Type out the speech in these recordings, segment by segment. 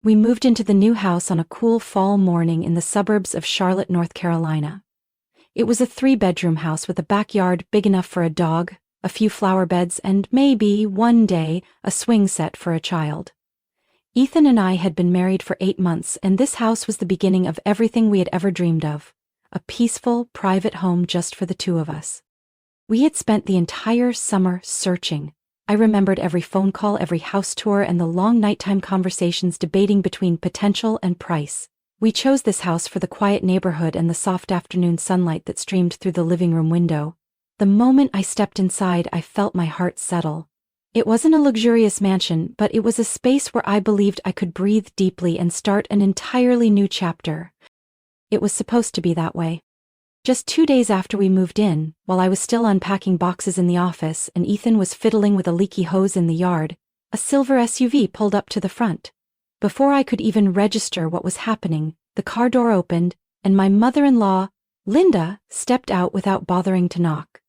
We moved into the new house on a cool fall morning in the suburbs of Charlotte, North Carolina. It was a 3-bedroom house with a backyard big enough for a dog, a few flower beds, and maybe, one day, a swing set for a child. Ethan and I had been married for 8 months, and this house was the beginning of everything we had ever dreamed of. A peaceful, private home just for the two of us. We had spent the entire summer searching. I remembered every phone call, every house tour, and the long nighttime conversations debating between potential and price. We chose this house for the quiet neighborhood and the soft afternoon sunlight that streamed through the living room window. The moment I stepped inside, I felt my heart settle. It wasn't a luxurious mansion, but it was a space where I believed I could breathe deeply and start an entirely new chapter. It was supposed to be that way. Just 2 days after we moved in, while I was still unpacking boxes in the office and Ethan was fiddling with a leaky hose in the yard, a silver SUV pulled up to the front. Before I could even register what was happening, the car door opened, and my mother-in-law, Linda, stepped out without bothering to knock.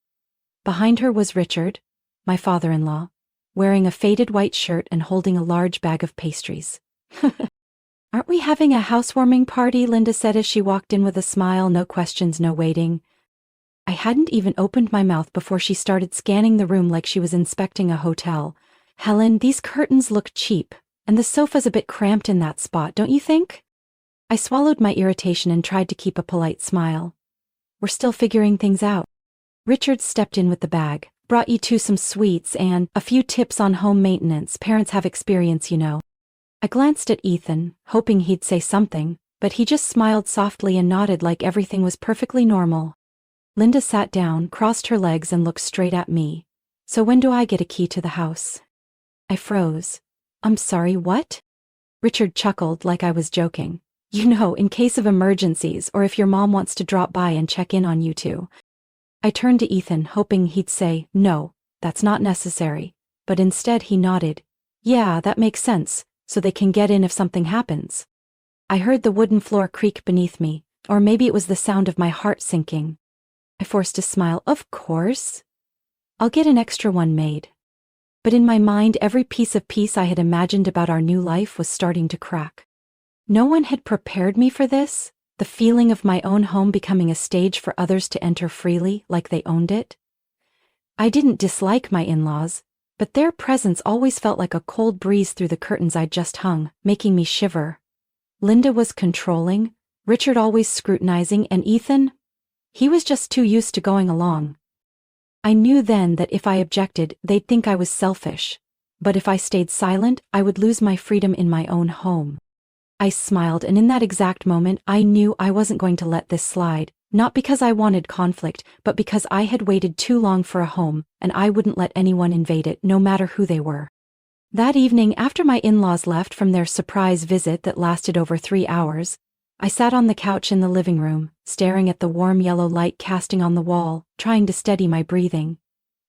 Behind her was Richard, my father-in-law, wearing a faded white shirt and holding a large bag of pastries. "Aren't we having a housewarming party?" Linda said as she walked in with a smile. No questions, no waiting. I hadn't even opened my mouth before she started scanning the room like she was inspecting a hotel. "Helen, these curtains look cheap, and the sofa's a bit cramped in that spot, don't you think?" I swallowed my irritation and tried to keep a polite smile. "We're still figuring things out." Richard stepped in with the bag. "Brought you two some sweets and a few tips on home maintenance. Parents have experience, you know." I glanced at Ethan, hoping he'd say something, but he just smiled softly and nodded like everything was perfectly normal. Linda sat down, crossed her legs, and looked straight at me. "So when do I get a key to the house?" I froze. "I'm sorry, what?" Richard chuckled like I was joking. "You know, in case of emergencies or if your mom wants to drop by and check in on you two." I turned to Ethan, hoping he'd say, "No, that's not necessary," but instead he nodded. "Yeah, that makes sense. So they can get in if something happens." I heard the wooden floor creak beneath me, or maybe it was the sound of my heart sinking. I forced a smile. "Of course. I'll get an extra one made." But in my mind, every piece of peace I had imagined about our new life was starting to crack. No one had prepared me for this, the feeling of my own home becoming a stage for others to enter freely, like they owned it. I didn't dislike my in-laws, but their presence always felt like a cold breeze through the curtains I'd just hung, making me shiver. Linda was controlling, Richard always scrutinizing, and Ethan? He was just too used to going along. I knew then that if I objected, they'd think I was selfish. But if I stayed silent, I would lose my freedom in my own home. I smiled, and in that exact moment, I knew I wasn't going to let this slide. Not because I wanted conflict, but because I had waited too long for a home, and I wouldn't let anyone invade it, no matter who they were. That evening, after my in-laws left from their surprise visit that lasted over 3 hours, I sat on the couch in the living room, staring at the warm yellow light casting on the wall, trying to steady my breathing.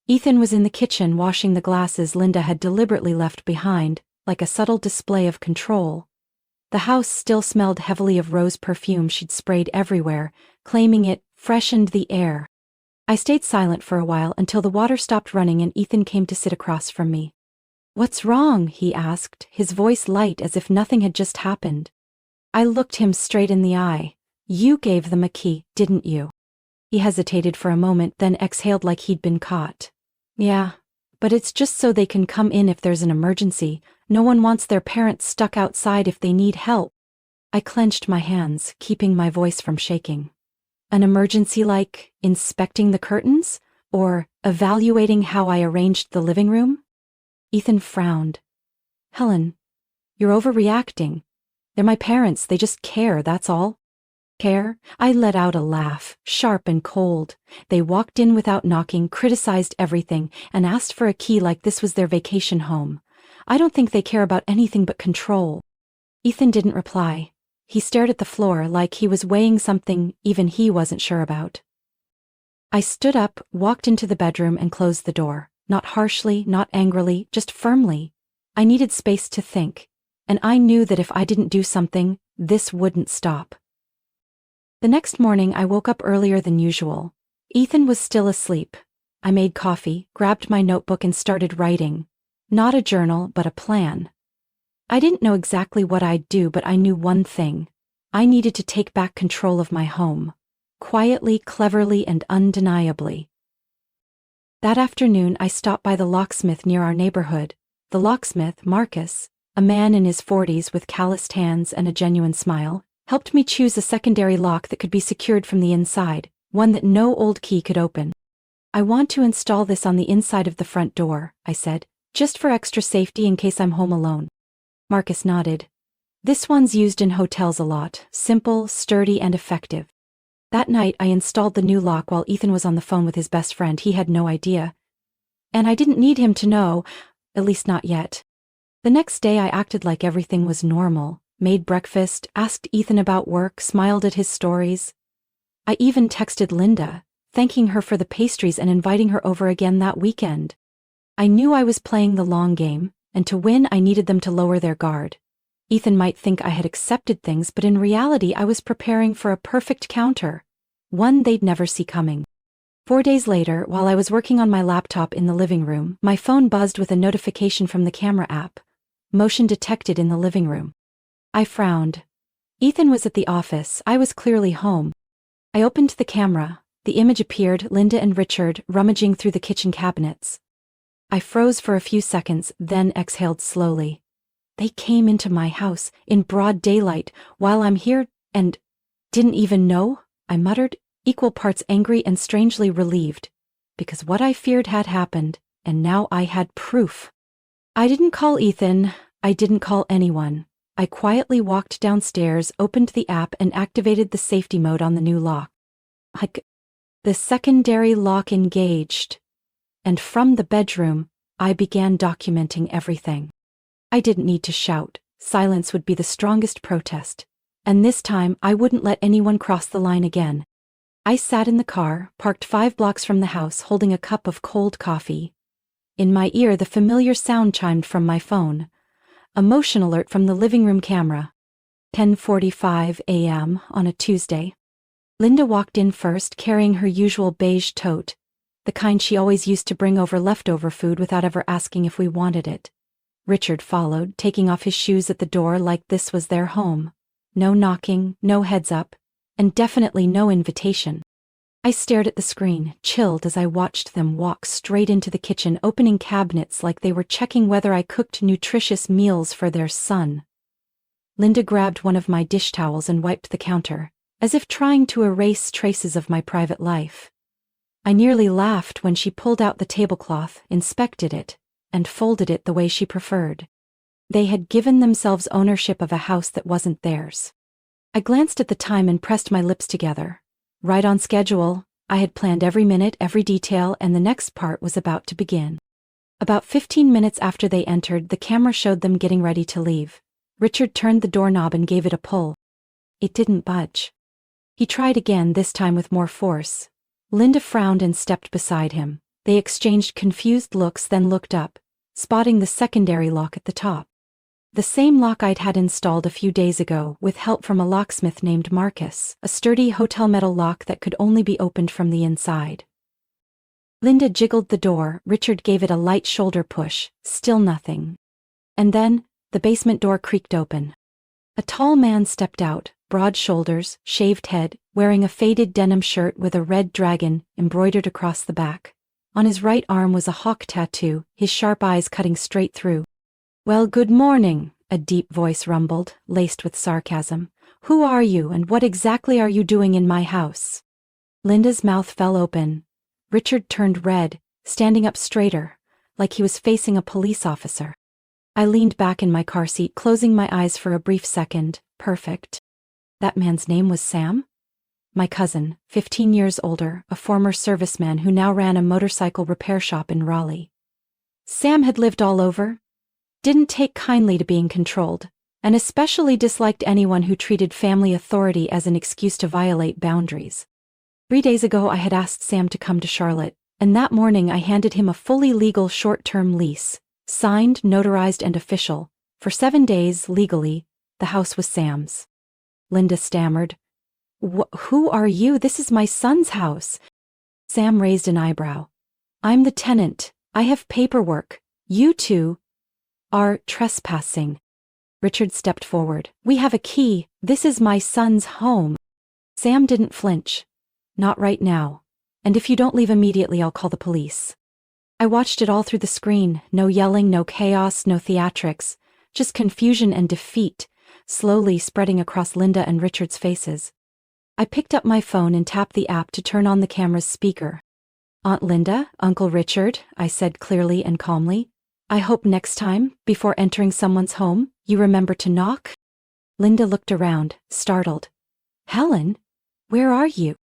Ethan was in the kitchen washing the glasses Linda had deliberately left behind, like a subtle display of control. The house still smelled heavily of rose perfume she'd sprayed everywhere, claiming it freshened the air. I stayed silent for a while until the water stopped running and Ethan came to sit across from me. "What's wrong?" he asked, his voice light as if nothing had just happened. I looked him straight in the eye. "You gave them a key, didn't you?" He hesitated for a moment, then exhaled like he'd been caught. "Yeah, but it's just so they can come in if there's an emergency. No one wants their parents stuck outside if they need help." I clenched my hands, keeping my voice from shaking. "An emergency like inspecting the curtains? Or evaluating how I arranged the living room?" Ethan frowned. "Helen, you're overreacting. They're my parents, they just care, that's all." "Care?" I let out a laugh, sharp and cold. "They walked in without knocking, criticized everything, and asked for a key like this was their vacation home. I don't think they care about anything but control." Ethan didn't reply. He stared at the floor like he was weighing something even he wasn't sure about. I stood up, walked into the bedroom, and closed the door. Not harshly, not angrily, just firmly. I needed space to think, and I knew that if I didn't do something, this wouldn't stop. The next morning I woke up earlier than usual. Ethan was still asleep. I made coffee, grabbed my notebook and started writing. Not a journal, but a plan. I didn't know exactly what I'd do, but I knew one thing. I needed to take back control of my home. Quietly, cleverly, and undeniably. That afternoon I stopped by the locksmith near our neighborhood. The locksmith, Marcus, a man in his 40s with calloused hands and a genuine smile, helped me choose a secondary lock that could be secured from the inside, one that no old key could open. "I want to install this on the inside of the front door," I said, "just for extra safety in case I'm home alone." Marcus nodded. "This one's used in hotels a lot, simple, sturdy, and effective." That night I installed the new lock while Ethan was on the phone with his best friend. He had no idea. And I didn't need him to know, at least not yet. The next day I acted like everything was normal, made breakfast, asked Ethan about work, smiled at his stories. I even texted Linda, thanking her for the pastries and inviting her over again that weekend. I knew I was playing the long game, and to win I needed them to lower their guard. Ethan might think I had accepted things, but in reality I was preparing for a perfect counter, one they'd never see coming. 4 days later, while I was working on my laptop in the living room, my phone buzzed with a notification from the camera app. Motion detected in the living room. I frowned. Ethan was at the office. I was clearly home. I opened the camera. The image appeared, Linda and Richard rummaging through the kitchen cabinets. I froze for a few seconds, then exhaled slowly. They came into my house, in broad daylight, while I'm here, and didn't even know, I muttered, equal parts angry and strangely relieved, because what I feared had happened, and now I had proof. I didn't call Ethan. I didn't call anyone. I quietly walked downstairs, opened the app, and activated the safety mode on the new lock. The secondary lock engaged. And from the bedroom, I began documenting everything. I didn't need to shout. Silence would be the strongest protest. And this time, I wouldn't let anyone cross the line again. I sat in the car, parked 5 blocks from the house, holding a cup of cold coffee. In my ear, the familiar sound chimed from my phone. A motion alert from the living room camera. 10:45 a.m. on a Tuesday. Linda walked in first, carrying her usual beige tote, the kind she always used to bring over leftover food without ever asking if we wanted it. Richard followed, taking off his shoes at the door like this was their home. No knocking, no heads up, and definitely no invitation. I stared at the screen, chilled as I watched them walk straight into the kitchen, opening cabinets like they were checking whether I cooked nutritious meals for their son. Linda grabbed one of my dish towels and wiped the counter, as if trying to erase traces of my private life. I nearly laughed when she pulled out the tablecloth, inspected it, and folded it the way she preferred. They had given themselves ownership of a house that wasn't theirs. I glanced at the time and pressed my lips together. Right on schedule. I had planned every minute, every detail, and the next part was about to begin. About 15 minutes after they entered, the camera showed them getting ready to leave. Richard turned the doorknob and gave it a pull. It didn't budge. He tried again, this time with more force. Linda frowned and stepped beside him. They exchanged confused looks, then looked up, spotting the secondary lock at the top. The same lock I'd had installed a few days ago, with help from a locksmith named Marcus, a sturdy hotel metal lock that could only be opened from the inside. Linda jiggled the door, Richard gave it a light shoulder push, still nothing. And then, the basement door creaked open. A tall man stepped out, broad shoulders, shaved head, wearing a faded denim shirt with a red dragon embroidered across the back. On his right arm was a hawk tattoo, his sharp eyes cutting straight through. "Well, good morning," a deep voice rumbled, laced with sarcasm. "Who are you, and what exactly are you doing in my house?" Linda's mouth fell open. Richard turned red, standing up straighter, like he was facing a police officer. I leaned back in my car seat, closing my eyes for a brief second. Perfect. That man's name was Sam? My cousin, 15 years older, a former serviceman who now ran a motorcycle repair shop in Raleigh. Sam had lived all over, didn't take kindly to being controlled, and especially disliked anyone who treated family authority as an excuse to violate boundaries. 3 days ago I had asked Sam to come to Charlotte, and that morning I handed him a fully legal short-term lease, signed, notarized, and official. For 7 days, legally, the house was Sam's. Linda stammered. Who are you? This is my son's house." Sam raised an eyebrow. "I'm the tenant. I have paperwork. You two are trespassing." Richard stepped forward. "We have a key. This is my son's home." Sam didn't flinch. "Not right now. And if you don't leave immediately, I'll call the police." I watched it all through the screen. No yelling, no chaos, no theatrics. Just confusion and defeat, slowly spreading across Linda and Richard's faces. I picked up my phone and tapped the app to turn on the camera's speaker. "Aunt Linda, Uncle Richard," I said clearly and calmly. "I hope next time, before entering someone's home, you remember to knock." Linda looked around, startled. "Helen, where are you?"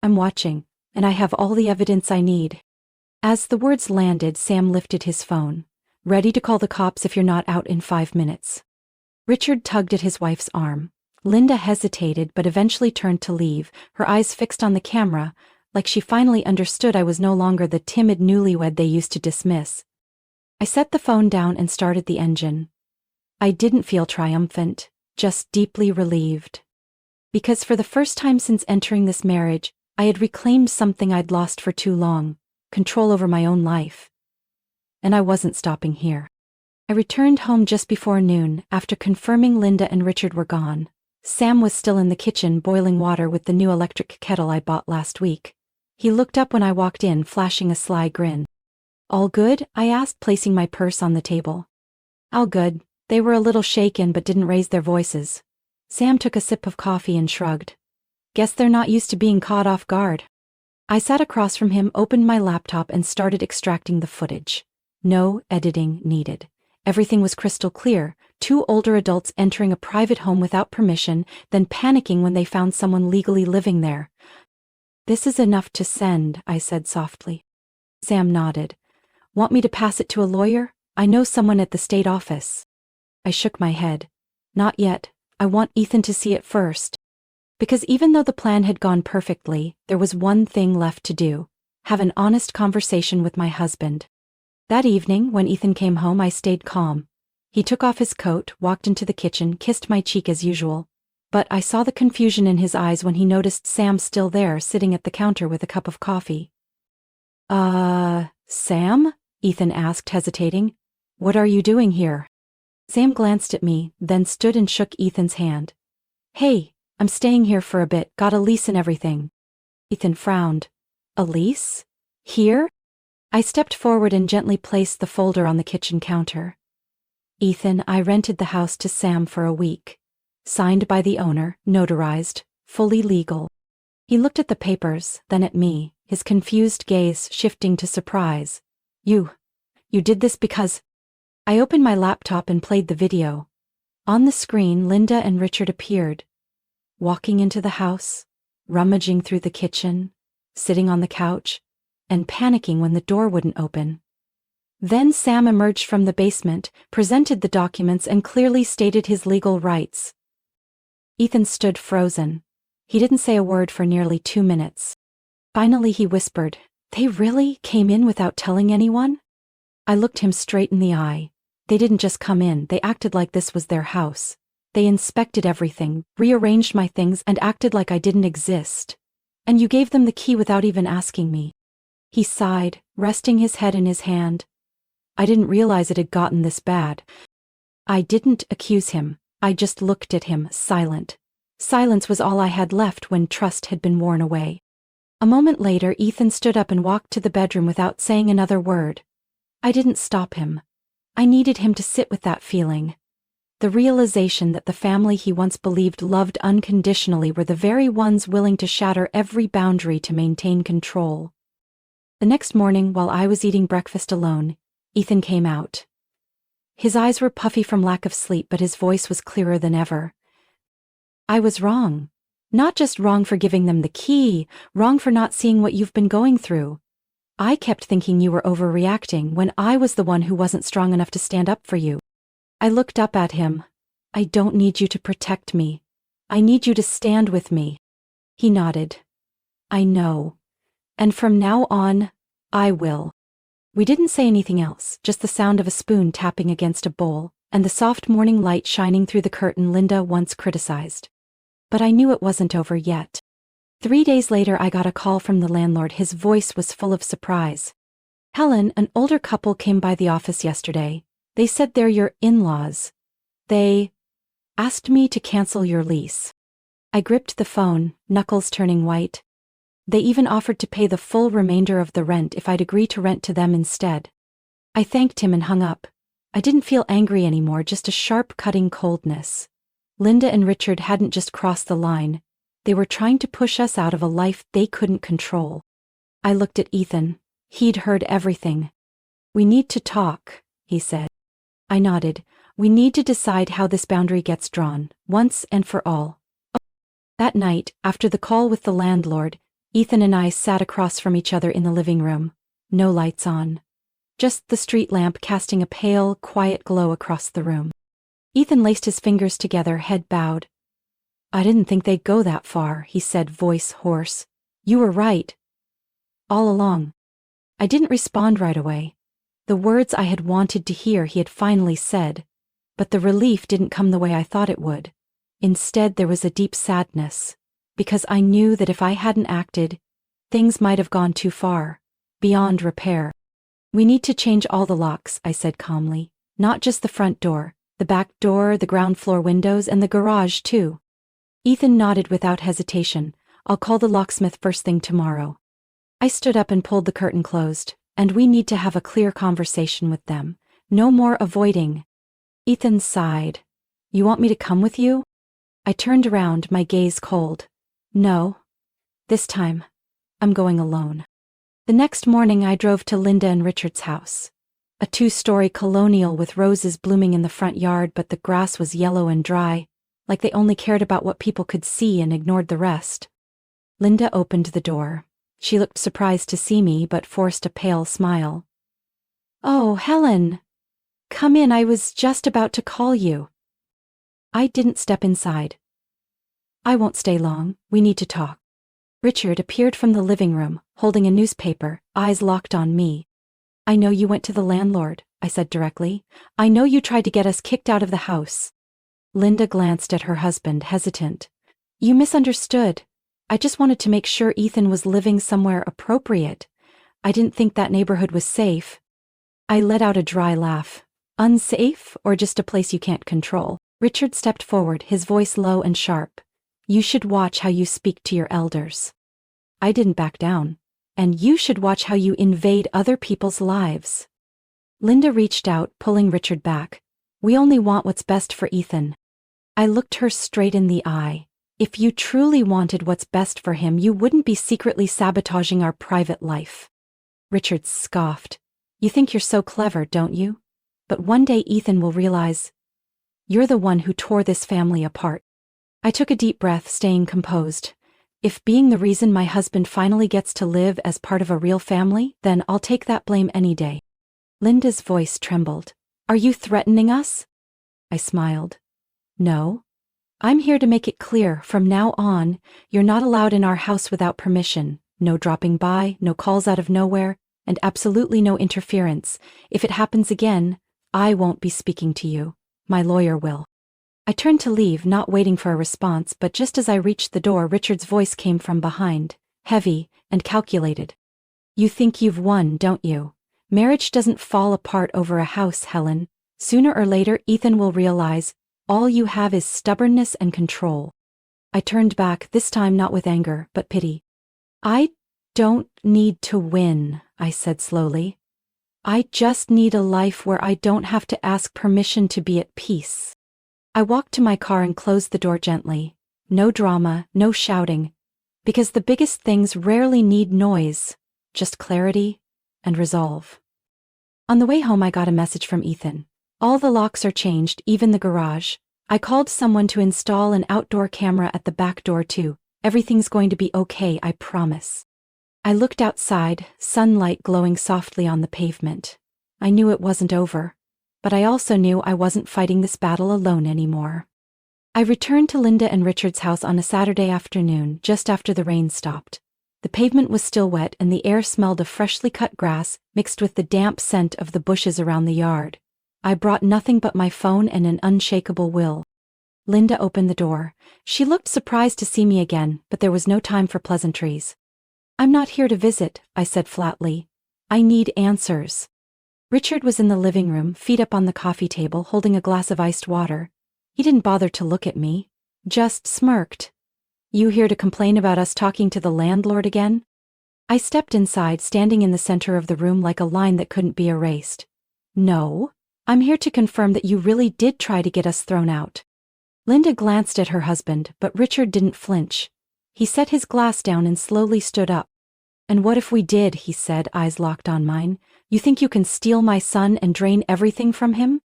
"I'm watching, and I have all the evidence I need." As the words landed, Sam lifted his phone. "Ready to call the cops if you're not out in 5 minutes." Richard tugged at his wife's arm. Linda hesitated but eventually turned to leave, her eyes fixed on the camera, like she finally understood I was no longer the timid newlywed they used to dismiss. I set the phone down and started the engine. I didn't feel triumphant, just deeply relieved. Because for the first time since entering this marriage, I had reclaimed something I'd lost for too long, control over my own life. And I wasn't stopping here. I returned home just before noon, after confirming Linda and Richard were gone. Sam was still in the kitchen boiling water with the new electric kettle I bought last week. He looked up when I walked in, flashing a sly grin. "All good?" I asked, placing my purse on the table. "All good." They were a little shaken but didn't raise their voices. Sam took a sip of coffee and shrugged. "Guess they're not used to being caught off guard." I sat across from him, opened my laptop and started extracting the footage. No editing needed. Everything was crystal clear. 2 older adults entering a private home without permission, then panicking when they found someone legally living there. "This is enough to send," I said softly. Sam nodded. "Want me to pass it to a lawyer? I know someone at the state office." I shook my head. "Not yet. I want Ethan to see it first." Because even though the plan had gone perfectly, there was one thing left to do: have an honest conversation with my husband. That evening, when Ethan came home, I stayed calm. He took off his coat, walked into the kitchen, kissed my cheek as usual. But I saw the confusion in his eyes when he noticed Sam still there, sitting at the counter with a cup of coffee. Sam?" Ethan asked, hesitating. "What are you doing here?" Sam glanced at me, then stood and shook Ethan's hand. "Hey, I'm staying here for a bit, got a lease and everything." Ethan frowned. "A lease? Here?" I stepped forward and gently placed the folder on the kitchen counter. "Ethan, I rented the house to Sam for a week. Signed by the owner, notarized, fully legal." He looked at the papers, then at me, his confused gaze shifting to surprise. You did this because..." I opened my laptop and played the video. On the screen, Linda and Richard appeared, walking into the house, rummaging through the kitchen, sitting on the couch, and panicking when the door wouldn't open. Then Sam emerged from the basement, presented the documents, and clearly stated his legal rights. Ethan stood frozen. He didn't say a word for nearly 2 minutes. Finally he whispered, "They really came in without telling anyone?" I looked him straight in the eye. They didn't just come in, they acted like this was their house. They inspected everything, rearranged my things, and acted like I didn't exist. "And you gave them the key without even asking me." He sighed, resting his head in his hand. "I didn't realize it had gotten this bad." I didn't accuse him. I just looked at him, silent. Silence was all I had left when trust had been worn away. A moment later, Ethan stood up and walked to the bedroom without saying another word. I didn't stop him. I needed him to sit with that feeling. The realization that the family he once believed loved unconditionally were the very ones willing to shatter every boundary to maintain control. The next morning, while I was eating breakfast alone, Ethan came out. His eyes were puffy from lack of sleep, but his voice was clearer than ever. "I was wrong. Not just wrong for giving them the key, wrong for not seeing what you've been going through. I kept thinking you were overreacting when I was the one who wasn't strong enough to stand up for you." I looked up at him. "I don't need you to protect me. I need you to stand with me." He nodded. "I know. And from now on, I will." We didn't say anything else, just the sound of a spoon tapping against a bowl, and the soft morning light shining through the curtain Linda once criticized. But I knew it wasn't over yet. 3 days later, I got a call from the landlord. His voice was full of surprise. "Helen, an older couple came by the office yesterday. They said they're your in-laws. They..." Asked me to cancel your lease. I gripped the phone, knuckles turning white. They even offered to pay the full remainder of the rent if I'd agree to rent to them instead. I thanked him and hung up. I didn't feel angry anymore, just a sharp, cutting coldness. Linda and Richard hadn't just crossed the line. They were trying to push us out of a life they couldn't control. I looked at Ethan. He'd heard everything. We need to talk, he said. I nodded. We need to decide how this boundary gets drawn, once and for all. That night, after the call with the landlord, Ethan and I sat across from each other in the living room. No lights on. Just the street lamp casting a pale, quiet glow across the room. Ethan laced his fingers together, head bowed. I didn't think they'd go that far, he said, voice hoarse. You were right. All along. I didn't respond right away. The words I had wanted to hear he had finally said, but the relief didn't come the way I thought it would. Instead, there was a deep sadness, because I knew that if I hadn't acted, things might have gone too far, beyond repair. We need to change all the locks, I said calmly, not just the front door, the back door, the ground floor windows, and the garage too. Ethan nodded without hesitation. I'll call the locksmith first thing tomorrow. I stood up and pulled the curtain closed. And we need to have a clear conversation with them. No more avoiding. Ethan sighed. You want me to come with you? I turned around, my gaze cold. No. This time, I'm going alone. The next morning I drove to Linda and Richard's house. A 2-story colonial with roses blooming in the front yard, but the grass was yellow and dry, like they only cared about what people could see and ignored the rest. Linda opened the door. She looked surprised to see me, but forced a pale smile. Oh, Helen! Come in, I was just about to call you. I didn't step inside. I won't stay long, we need to talk. Richard appeared from the living room, holding a newspaper, eyes locked on me. I know you went to the landlord, I said directly. I know you tried to get us kicked out of the house. Linda glanced at her husband, hesitant. You misunderstood. I just wanted to make sure Ethan was living somewhere appropriate. I didn't think that neighborhood was safe. I let out a dry laugh. Unsafe, or just a place you can't control? Richard stepped forward, his voice low and sharp. You should watch how you speak to your elders. I didn't back down. And you should watch how you invade other people's lives. Linda reached out, pulling Richard back. We only want what's best for Ethan. I looked her straight in the eye. If you truly wanted what's best for him, you wouldn't be secretly sabotaging our private life. Richard scoffed. You think you're so clever, don't you? But one day Ethan will realize you're the one who tore this family apart. I took a deep breath, staying composed. If being the reason my husband finally gets to live as part of a real family, then I'll take that blame any day. Linda's voice trembled. Are you threatening us? I smiled. No. I'm here to make it clear, from now on, you're not allowed in our house without permission. No dropping by, no calls out of nowhere, and absolutely no interference. If it happens again, I won't be speaking to you. My lawyer will. I turned to leave, not waiting for a response, but just as I reached the door, Richard's voice came from behind, heavy and calculated. You think you've won, don't you? Marriage doesn't fall apart over a house, Helen. Sooner or later, Ethan will realize all you have is stubbornness and control. I turned back, this time not with anger, but pity. I don't need to win, I said slowly. I just need a life where I don't have to ask permission to be at peace. I walked to my car and closed the door gently. No drama, no shouting. Because the biggest things rarely need noise, just clarity and resolve. On the way home I got a message from Ethan. All the locks are changed, even the garage. I called someone to install an outdoor camera at the back door too. Everything's going to be okay, I promise. I looked outside, sunlight glowing softly on the pavement. I knew it wasn't over, but I also knew I wasn't fighting this battle alone anymore. I returned to Linda and Richard's house on a Saturday afternoon, just after the rain stopped. The pavement was still wet and the air smelled of freshly cut grass mixed with the damp scent of the bushes around the yard. I brought nothing but my phone and an unshakable will. Linda opened the door. She looked surprised to see me again, but there was no time for pleasantries. I'm not here to visit, I said flatly. I need answers. Richard was in the living room, feet up on the coffee table, holding a glass of iced water. He didn't bother to look at me. Just smirked. "You here to complain about us talking to the landlord again?" I stepped inside, standing in the center of the room like a line that couldn't be erased. "No. I'm here to confirm that you really did try to get us thrown out." Linda glanced at her husband, but Richard didn't flinch. He set his glass down and slowly stood up. "And what if we did?" he said, eyes locked on mine. "You think you can steal my son and drain everything from him?"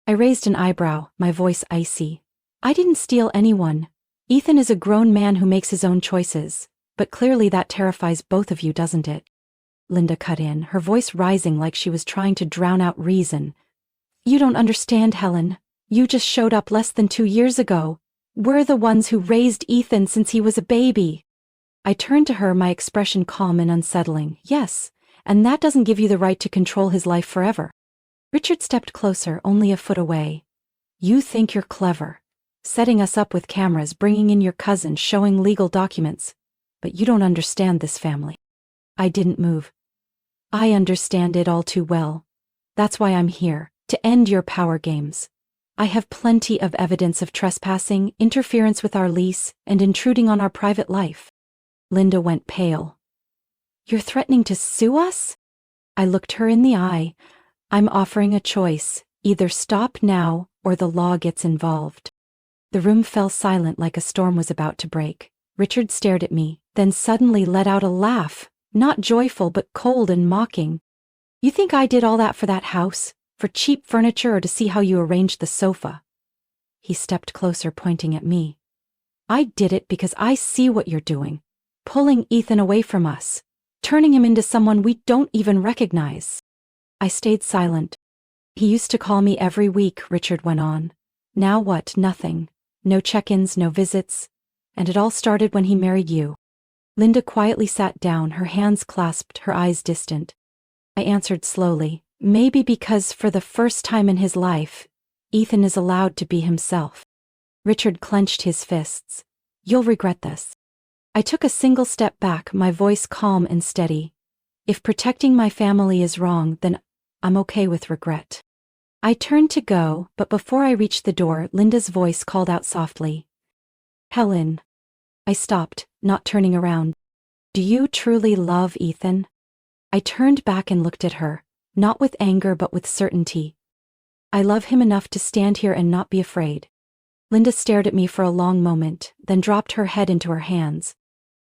I raised an eyebrow, my voice icy. "I didn't steal anyone. Ethan is a grown man who makes his own choices, but clearly that terrifies both of you, doesn't it?" Linda cut in, her voice rising like she was trying to drown out reason. "You don't understand, Helen. You just showed up less than 2 years ago. We're the ones who raised Ethan since he was a baby." I turned to her, my expression calm and unsettling. "Yes, and that doesn't give you the right to control his life forever." Richard stepped closer, only a foot away. "You think you're clever, setting us up with cameras, bringing in your cousin, showing legal documents. But you don't understand this family." I didn't move. "I understand it all too well. That's why I'm here, to end your power games. I have plenty of evidence of trespassing, interference with our lease, and intruding on our private life." Linda went pale. "You're threatening to sue us?" I looked her in the eye. "I'm offering a choice. Either stop now, or the law gets involved." The room fell silent like a storm was about to break. Richard stared at me, then suddenly let out a laugh, not joyful but cold and mocking. "You think I did all that for that house? For cheap furniture, or to see how you arranged the sofa?" He stepped closer, pointing at me. "I did it because I see what you're doing. Pulling Ethan away from us. Turning him into someone we don't even recognize." I stayed silent. "He used to call me every week," Richard went on. "Now what? Nothing. No check-ins, no visits. And it all started when he married you." Linda quietly sat down, her hands clasped, her eyes distant. I answered slowly, "Maybe because for the first time in his life, Ethan is allowed to be himself." Richard clenched his fists. "You'll regret this." I took a single step back, my voice calm and steady. "If protecting my family is wrong, then I'm okay with regret." I turned to go, but before I reached the door, Linda's voice called out softly, "Helen." I stopped, not turning around. "Do you truly love Ethan?" I turned back and looked at her, not with anger but with certainty. "I love him enough to stand here and not be afraid." Linda stared at me for a long moment, then dropped her head into her hands.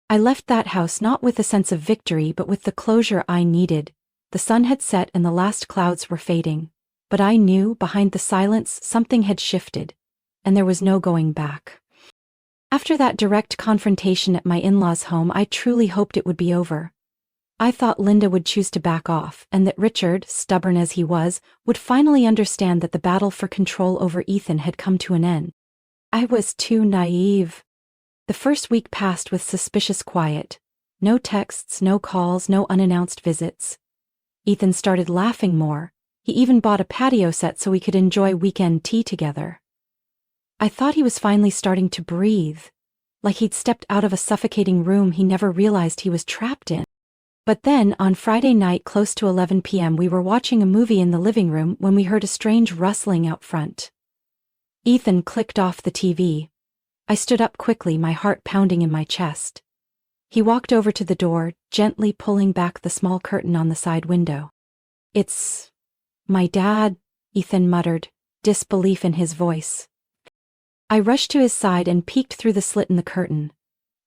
I left that house not with a sense of victory but with the closure I needed. The sun had set and the last clouds were fading. But I knew, behind the silence, something had shifted, and there was no going back. After that direct confrontation at my in-laws' home, I truly hoped it would be over. I thought Linda would choose to back off, and that Richard, stubborn as he was, would finally understand that the battle for control over Ethan had come to an end. I was too naive. The first week passed with suspicious quiet. No texts, no calls, no unannounced visits. Ethan started laughing more. He even bought a patio set so we could enjoy weekend tea together. I thought he was finally starting to breathe, like he'd stepped out of a suffocating room he never realized he was trapped in. But then, on Friday night close to 11 p.m., we were watching a movie in the living room when we heard a strange rustling out front. Ethan clicked off the TV. I stood up quickly, my heart pounding in my chest. He walked over to the door, gently pulling back the small curtain on the side window. "It's my dad," Ethan muttered, disbelief in his voice. I rushed to his side and peeked through the slit in the curtain.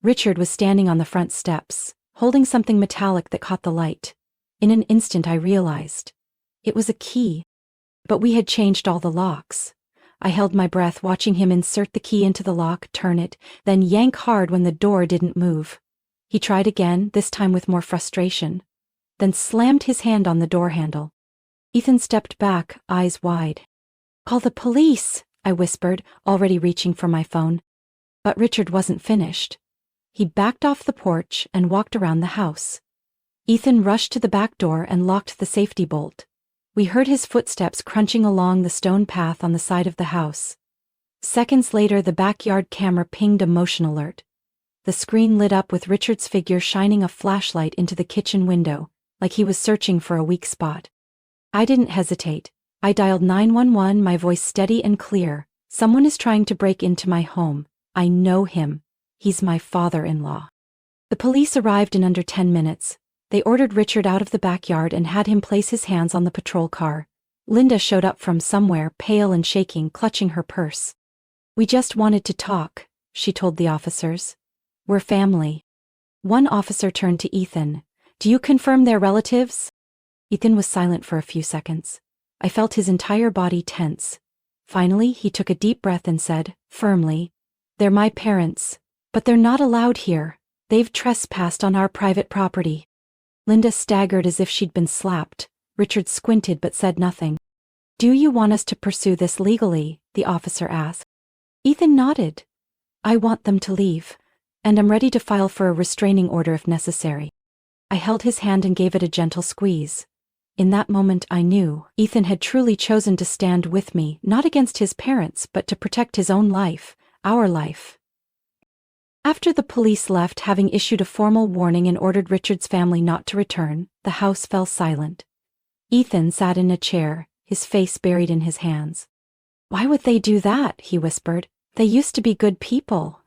Richard was standing on the front steps, holding something metallic that caught the light. In an instant I realized. It was a key. But we had changed all the locks. I held my breath, watching him insert the key into the lock, turn it, then yank hard when the door didn't move. He tried again, this time with more frustration, then slammed his hand on the door handle. Ethan stepped back, eyes wide. "Call the police," I whispered, already reaching for my phone. But Richard wasn't finished. He backed off the porch and walked around the house. Ethan rushed to the back door and locked the safety bolt. We heard his footsteps crunching along the stone path on the side of the house. Seconds later, the backyard camera pinged a motion alert. The screen lit up with Richard's figure shining a flashlight into the kitchen window, like he was searching for a weak spot. I didn't hesitate. I dialed 911, my voice steady and clear. Someone is trying to break into my home. I know him. He's my father-in-law. The police arrived in under 10 minutes. They ordered Richard out of the backyard and had him place his hands on the patrol car. Linda showed up from somewhere, pale and shaking, clutching her purse. "We just wanted to talk," she told the officers. "We're family." One officer turned to Ethan. "Do you confirm they're relatives?" Ethan was silent for a few seconds. I felt his entire body tense. Finally, he took a deep breath and said, firmly, "They're my parents, but they're not allowed here. They've trespassed on our private property." Linda staggered as if she'd been slapped. Richard squinted but said nothing. "Do you want us to pursue this legally?" the officer asked. Ethan nodded. "I want them to leave, and I'm ready to file for a restraining order if necessary." I held his hand and gave it a gentle squeeze. In that moment I knew Ethan had truly chosen to stand with me, not against his parents, but to protect his own life, our life. After the police left, having issued a formal warning and ordered Richard's family not to return, the house fell silent. Ethan sat in a chair, his face buried in his hands. "Why would they do that?" he whispered. "They used to be good people."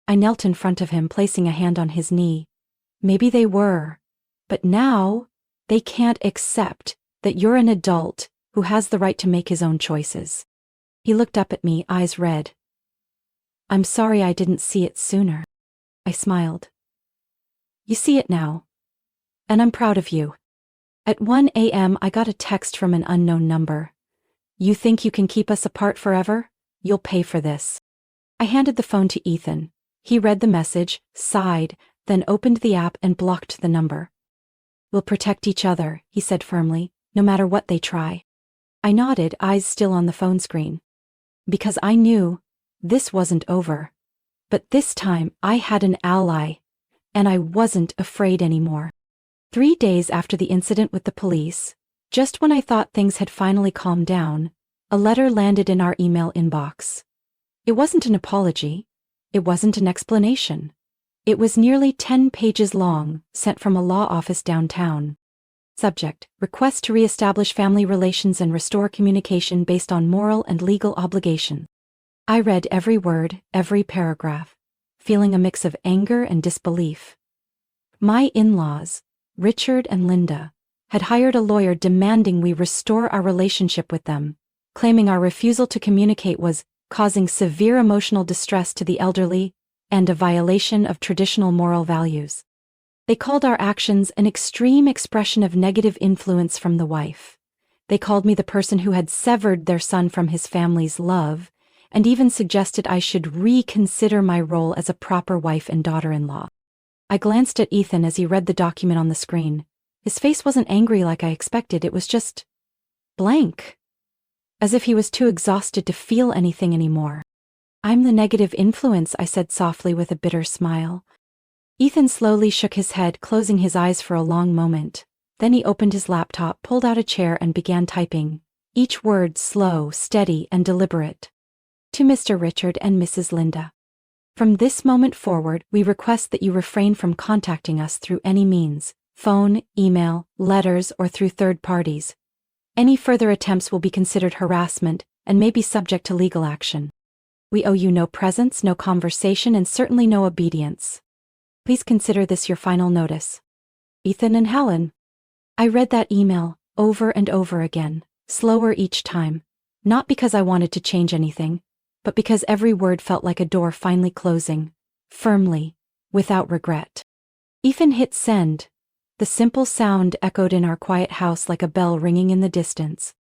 I knelt in front of him, placing a hand on his knee. "Maybe they were. But now, they can't accept that you're an adult who has the right to make his own choices." He looked up at me, eyes red. "I'm sorry I didn't see it sooner." I smiled. "You see it now. And I'm proud of you." At 1 a.m. I got a text from an unknown number. "You think you can keep us apart forever? You'll pay for this." I handed the phone to Ethan. He read the message, sighed, then opened the app and blocked the number. "We'll protect each other," he said firmly, "no matter what they try." I nodded, eyes still on the phone screen. Because I knew this wasn't over. But this time I had an ally, and I wasn't afraid anymore. 3 days after the incident with the police, just when I thought things had finally calmed down, a letter landed in our email inbox. It wasn't an apology. It wasn't an explanation. It was nearly 10 pages long, sent from a law office downtown. Subject: Request to reestablish family relations and restore communication based on moral and legal obligation. I read every word, every paragraph, feeling a mix of anger and disbelief. My in-laws, Richard and Linda, had hired a lawyer demanding we restore our relationship with them, claiming our refusal to communicate was causing severe emotional distress to the elderly and a violation of traditional moral values. They called our actions an extreme expression of negative influence from the wife. They called me the person who had severed their son from his family's love, and even suggested I should reconsider my role as a proper wife and daughter-in-law. I glanced at Ethan as he read the document on the screen. His face wasn't angry like I expected, it was just blank. As if he was too exhausted to feel anything anymore. "I'm the negative influence," I said softly with a bitter smile. Ethan slowly shook his head, closing his eyes for a long moment. Then he opened his laptop, pulled out a chair and began typing, each word slow, steady, and deliberate. "To Mr. Richard and Mrs. Linda. From this moment forward, we request that you refrain from contacting us through any means, phone, email, letters, or through third parties. Any further attempts will be considered harassment and may be subject to legal action. We owe you no presence, no conversation, and certainly no obedience. Please consider this your final notice. Ethan and Helen." I read that email over and over again, slower each time, not because I wanted to change anything, but because every word felt like a door finally closing, firmly, without regret. Ethan hit send. The simple sound echoed in our quiet house like a bell ringing in the distance.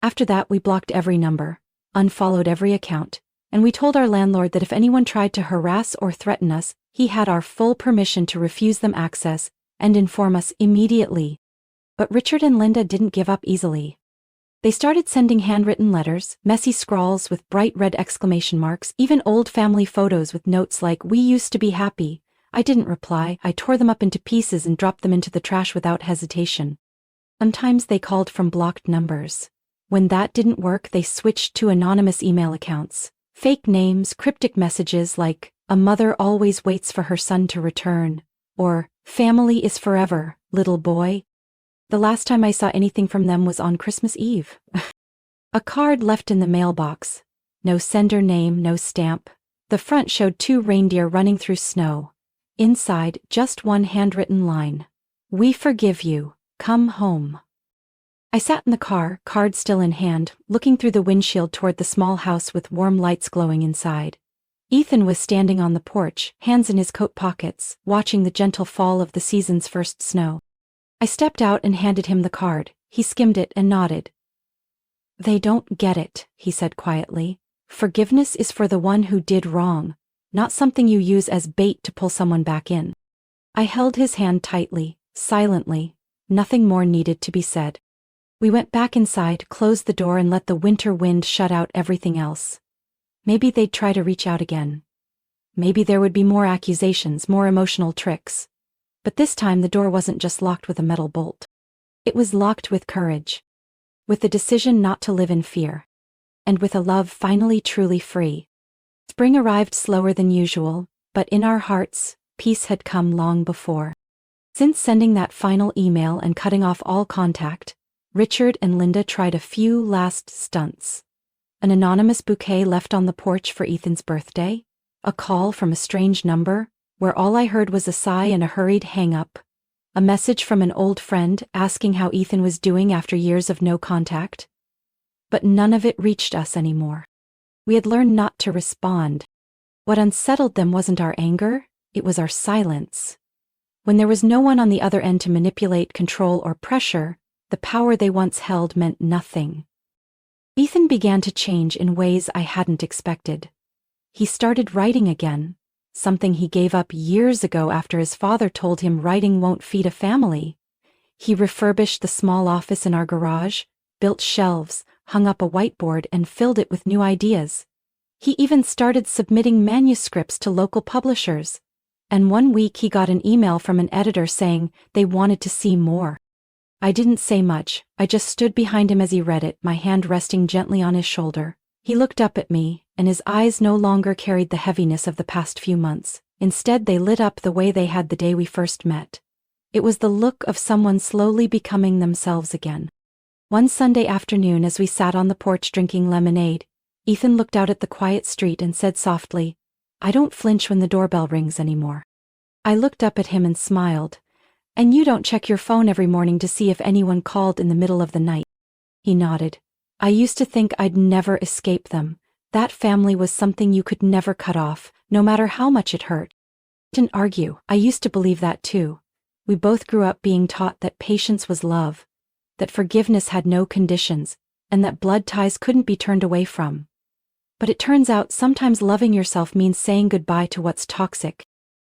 After that, we blocked every number, unfollowed every account, and we told our landlord that if anyone tried to harass or threaten us, he had our full permission to refuse them access and inform us immediately. But Richard and Linda didn't give up easily. They started sending handwritten letters, messy scrawls with bright red exclamation marks, even old family photos with notes like, "We used to be happy." I didn't reply. I tore them up into pieces and dropped them into the trash without hesitation. Sometimes they called from blocked numbers. When that didn't work, they switched to anonymous email accounts. Fake names, cryptic messages like, "A mother always waits for her son to return," or "Family is forever, little boy." The last time I saw anything from them was on Christmas Eve. A card left in the mailbox. No sender name, no stamp. The front showed 2 reindeer running through snow. Inside, just one handwritten line. "We forgive you. Come home." I sat in the car, card still in hand, looking through the windshield toward the small house with warm lights glowing inside. Ethan was standing on the porch, hands in his coat pockets, watching the gentle fall of the season's first snow. I stepped out and handed him the card. He skimmed it and nodded. "They don't get it," he said quietly. "Forgiveness is for the one who did wrong, not something you use as bait to pull someone back in." I held his hand tightly, silently. Nothing more needed to be said. We went back inside, closed the door and let the winter wind shut out everything else. Maybe they'd try to reach out again. Maybe there would be more accusations, more emotional tricks. But this time the door wasn't just locked with a metal bolt. It was locked with courage. With the decision not to live in fear. And with a love finally truly free. Spring arrived slower than usual, but in our hearts, peace had come long before. Since sending that final email and cutting off all contact, Richard and Linda tried a few last stunts. An anonymous bouquet left on the porch for Ethan's birthday, a call from a strange number, where all I heard was a sigh and a hurried hang-up, a message from an old friend asking how Ethan was doing after years of no contact. But none of it reached us anymore. We had learned not to respond. What unsettled them wasn't our anger, it was our silence. When there was no one on the other end to manipulate, control, or pressure, the power they once held meant nothing. Ethan began to change in ways I hadn't expected. He started writing again, something he gave up years ago after his father told him writing won't feed a family. He refurbished the small office in our garage, built shelves, hung up a whiteboard and filled it with new ideas. He even started submitting manuscripts to local publishers. And one week he got an email from an editor saying they wanted to see more. I didn't say much, I just stood behind him as he read it, my hand resting gently on his shoulder. He looked up at me, and his eyes no longer carried the heaviness of the past few months. Instead they lit up the way they had the day we first met. It was the look of someone slowly becoming themselves again. One Sunday afternoon as we sat on the porch drinking lemonade, Ethan looked out at the quiet street and said softly, "I don't flinch when the doorbell rings anymore." I looked up at him and smiled. "And you don't check your phone every morning to see if anyone called in the middle of the night?" He nodded. "I used to think I'd never escape them. That family was something you could never cut off, no matter how much it hurt." Didn't argue, I used to believe that too. We both grew up being taught that patience was love, that forgiveness had no conditions, and that blood ties couldn't be turned away from. But it turns out sometimes loving yourself means saying goodbye to what's toxic.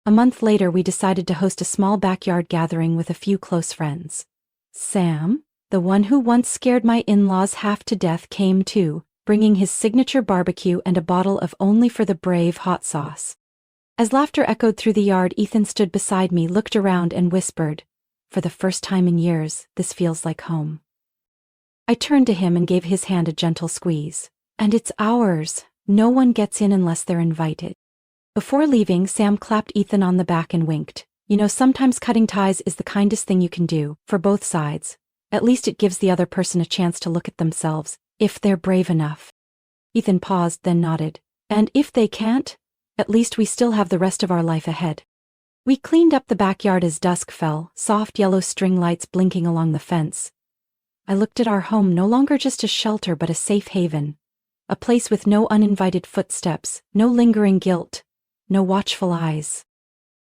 A month later we decided to host a small backyard gathering with a few close friends. Sam, the one who once scared my in-laws half to death, came too, bringing his signature barbecue and a bottle of Only for the Brave hot sauce. As laughter echoed through the yard, Ethan stood beside me, looked around and whispered, "For the first time in years, this feels like home." I turned to him and gave his hand a gentle squeeze. "And it's ours. No one gets in unless they're invited." Before leaving, Sam clapped Ethan on the back and winked. "You know, sometimes cutting ties is the kindest thing you can do, for both sides. At least it gives the other person a chance to look at themselves, if they're brave enough." Ethan paused, then nodded. "And if they can't, at least we still have the rest of our life ahead." We cleaned up the backyard as dusk fell, soft yellow string lights blinking along the fence. I looked at our home no longer just a shelter but a safe haven. A place with no uninvited footsteps, no lingering guilt, no watchful eyes.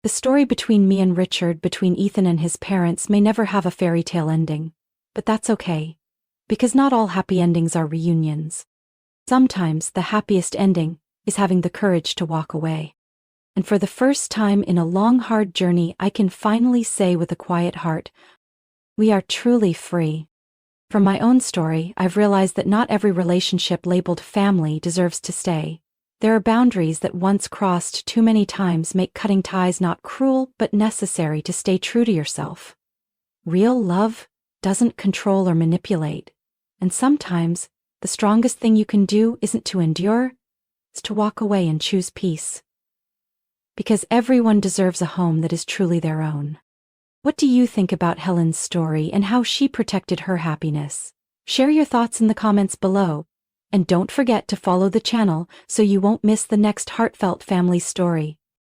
The story between me and Richard, between Ethan and his parents, may never have a fairy tale ending. But that's okay. Because not all happy endings are reunions. Sometimes the happiest ending is having the courage to walk away. And for the first time in a long, hard journey, I can finally say with a quiet heart, we are truly free. From my own story, I've realized that not every relationship labeled family deserves to stay. There are boundaries that once crossed too many times make cutting ties not cruel but necessary to stay true to yourself. Real love doesn't control or manipulate, and sometimes the strongest thing you can do isn't to endure, it's to walk away and choose peace. Because everyone deserves a home that is truly their own. What do you think about Helen's story and how she protected her happiness? Share your thoughts in the comments below. And don't forget to follow the channel so you won't miss the next heartfelt family story.